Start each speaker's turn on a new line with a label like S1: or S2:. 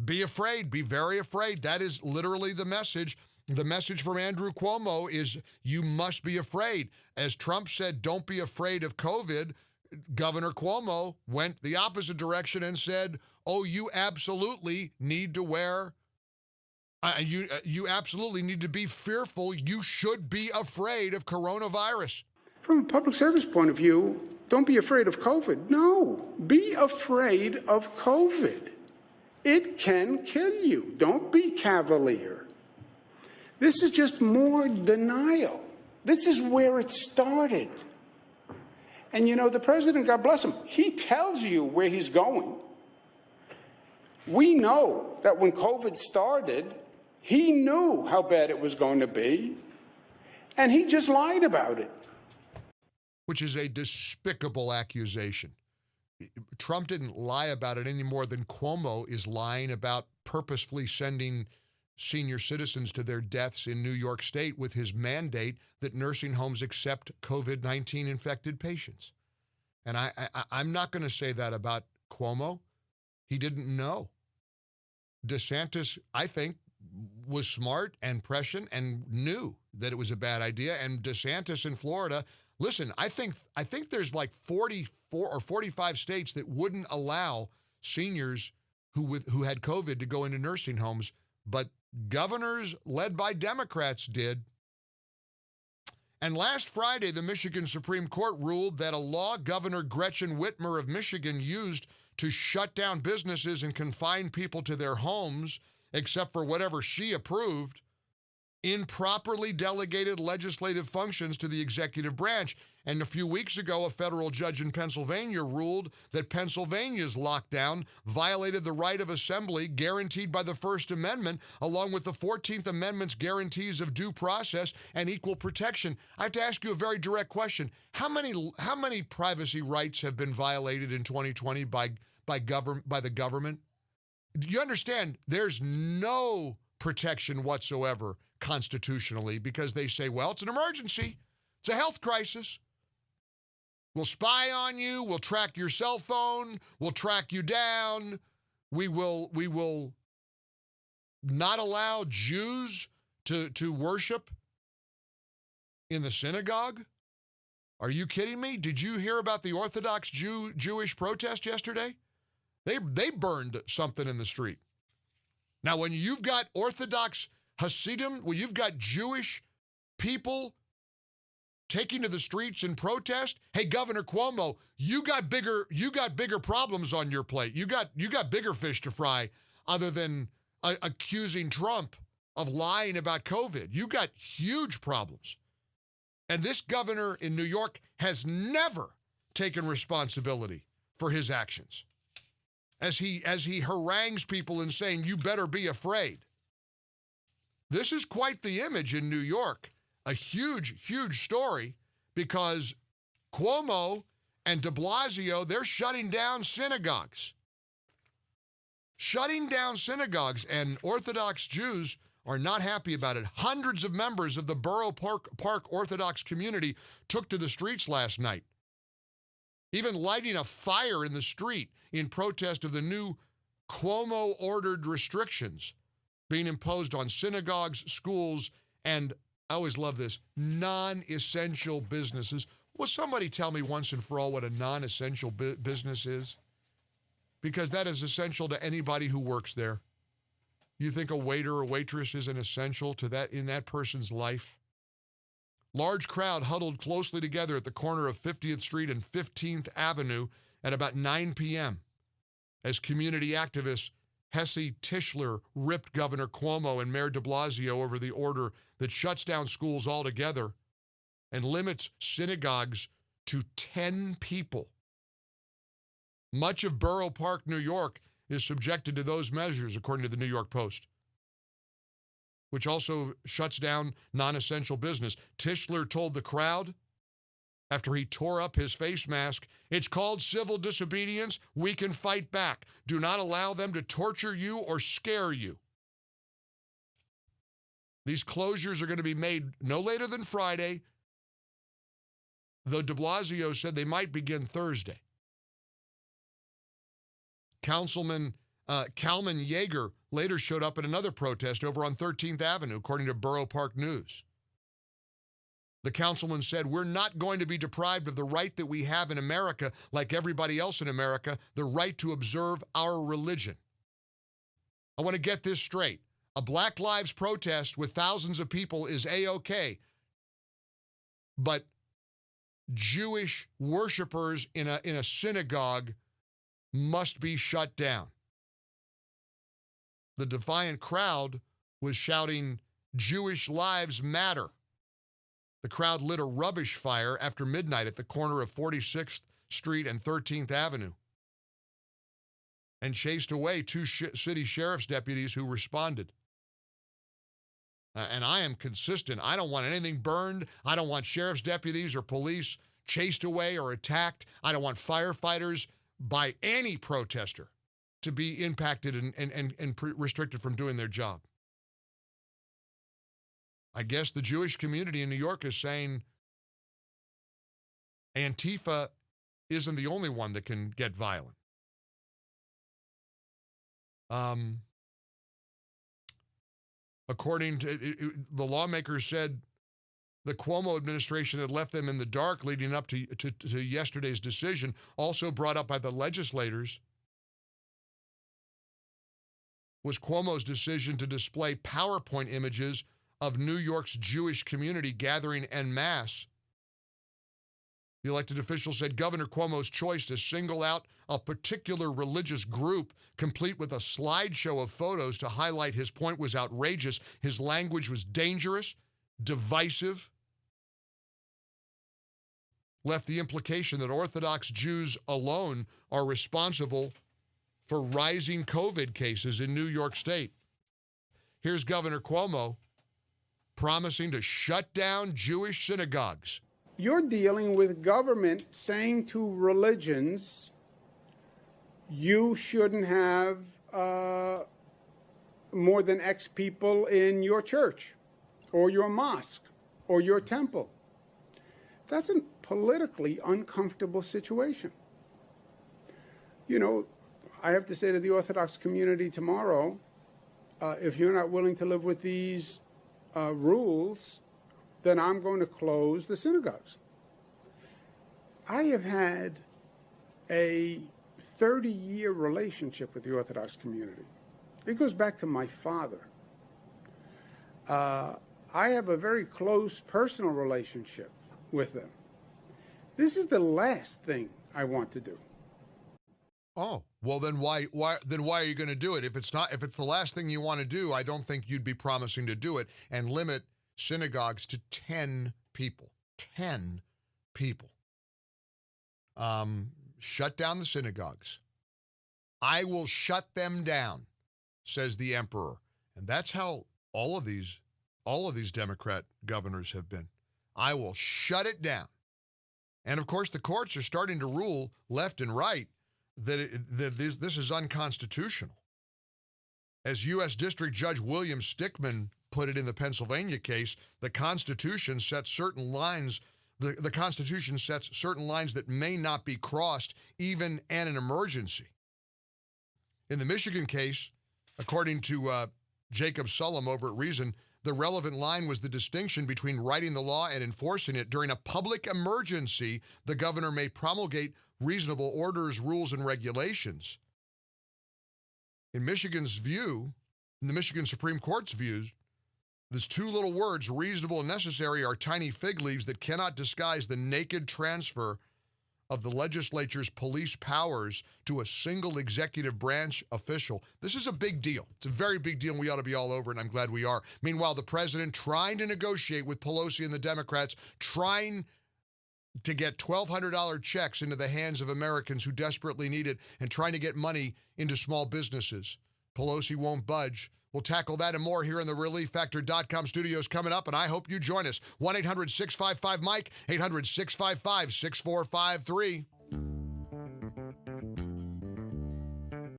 S1: Be afraid. Be very afraid. That is literally the message. The message from Andrew Cuomo is you must be afraid. As Trump said, don't be afraid of COVID, Governor Cuomo went the opposite direction and said, oh, you absolutely need to wear, you absolutely need to be fearful. You should be afraid of coronavirus.
S2: From a public service point of view, don't be afraid of COVID. No, be afraid of COVID. It can kill you. Don't be cavalier. This is just more denial. This is where it started. And you know, the president, God bless him, he tells you where he's going. We know that when COVID started, he knew how bad it was going to be, and he just lied about it.
S1: Which is a despicable accusation. Trump didn't lie about it any more than Cuomo is lying about purposefully sending senior citizens to their deaths in New York State with his mandate that nursing homes accept COVID-19 infected patients. And I'm not going to say that about Cuomo. He didn't know. DeSantis, I think, was smart and prescient and knew that it was a bad idea. And DeSantis in Florida, listen, I think there's like 44 or 45 states that wouldn't allow seniors who had COVID to go into nursing homes, but governors led by Democrats did. And last Friday, the Michigan Supreme Court ruled that a law Governor Gretchen Whitmer of Michigan used to shut down businesses and confine people to their homes, except for whatever she approved, improperly delegated legislative functions to the executive branch. And a few weeks ago, a federal judge in Pennsylvania ruled that Pennsylvania's lockdown violated the right of assembly guaranteed by the First Amendment, along with the 14th Amendment's guarantees of due process and equal protection. I have to ask you a very direct question. How many privacy rights have been violated in 2020 by the government? Do you understand? There's no protection whatsoever constitutionally because they say, well, it's an emergency. It's a health crisis. We'll spy on you. We'll track your cell phone. We'll track you down. We will not allow Jews to worship in the synagogue. Are you kidding me? Did you hear about the Orthodox Jewish protest yesterday? They burned something in the street. Now, when you've got Orthodox Hasidim, when you've got Jewish people taking to the streets in protest, hey, Governor Cuomo, you got bigger problems on your plate. You got bigger fish to fry other than accusing Trump of lying about COVID. You got huge problems. And this governor in New York has never taken responsibility for his actions. As he harangues people and saying, you better be afraid. This is quite the image in New York. A huge, huge story because Cuomo and de Blasio, they're shutting down synagogues. Shutting down synagogues, and Orthodox Jews are not happy about it. Hundreds of members of the Borough Park Orthodox community took to the streets last night, even lighting a fire in the street in protest of the new Cuomo-ordered restrictions being imposed on synagogues, schools, and I always love this, non-essential businesses. Will somebody tell me once and for all what a non-essential business is? Because that is essential to anybody who works there. You think a waiter or waitress isn't essential to that in that person's life? Large crowd huddled closely together at the corner of 50th Street and 15th Avenue at about 9 p.m. as community activists Hesse Tischler ripped Governor Cuomo and Mayor de Blasio over the order that shuts down schools altogether and limits synagogues to 10 people. Much of Borough Park, New York, is subjected to those measures, according to the New York Post, which also shuts down non-essential business. Tischler told the crowd, after he tore up his face mask, it's called civil disobedience. We can fight back. Do not allow them to torture you or scare you. These closures are going to be made no later than Friday, though de Blasio said they might begin Thursday. Councilman Kalman Yeager later showed up at another protest over on 13th Avenue, according to Borough Park News. The councilman said, "We're not going to be deprived of the right that we have in America, like everybody else in America, the right to observe our religion." I want to get this straight. A Black Lives protest with thousands of people is A-OK. But Jewish worshipers in a synagogue must be shut down. The defiant crowd was shouting, "Jewish lives matter." The crowd lit a rubbish fire after midnight at the corner of 46th Street and 13th Avenue and chased away two city sheriff's deputies who responded. And I am consistent. I don't want anything burned. I don't want sheriff's deputies or police chased away or attacked. I don't want firefighters by any protester to be impacted and restricted from doing their job. I guess the Jewish community in New York is saying Antifa isn't the only one that can get violent. According to the lawmakers said the Cuomo administration had left them in the dark leading up to yesterday's decision, also brought up by the legislators, was Cuomo's decision to display PowerPoint images of New York's Jewish community gathering en masse. The elected official said Governor Cuomo's choice to single out a particular religious group, complete with a slideshow of photos to highlight his point, was outrageous. His language was dangerous, divisive, left the implication that Orthodox Jews alone are responsible for rising COVID cases in New York State. Here's Governor Cuomo promising to shut down Jewish synagogues.
S2: You're dealing with government saying to religions, you shouldn't have more than X people in your church or your mosque or your temple. That's a politically uncomfortable situation. You know, I have to say to the Orthodox community tomorrow, if you're not willing to live with these rules, then I'm going to close the synagogues. I have had a 30-year relationship with the Orthodox community. It goes back to my father. I have a very close personal relationship with them. This is the last thing I want to do.
S1: Oh, well then why are you going to do it? If it's the last thing you want to do, I don't think you'd be promising to do it and limit synagogues to 10 people. 10 people. Shut down the synagogues. I will shut them down, says the emperor. And that's how all of these Democrat governors have been. I will shut it down. And of course, the courts are starting to rule left and right that this is unconstitutional. As U.S. District Judge William Stickman put it in the Pennsylvania case, the Constitution sets certain lines. The Constitution sets certain lines that may not be crossed, even in an emergency. In the Michigan case, according to Jacob Sullum over at Reason, the relevant line was the distinction between writing the law and enforcing it. During a public emergency, the governor may promulgate reasonable orders, rules, and regulations. In Michigan's view, in the Michigan Supreme Court's views, these two little words, reasonable and necessary, are tiny fig leaves that cannot disguise the naked transfer of the legislature's police powers to a single executive branch official. This is a big deal. It's a very big deal, and we ought to be all over it, and I'm glad we are. Meanwhile, the president trying to negotiate with Pelosi and the Democrats, trying to get $1,200 checks into the hands of Americans who desperately need it, and trying to get money into small businesses. Pelosi won't budge. We'll tackle that and more here in the ReliefFactor.com studios coming up, and I hope you join us. 1-800-655-MIKE, 800-655-6453.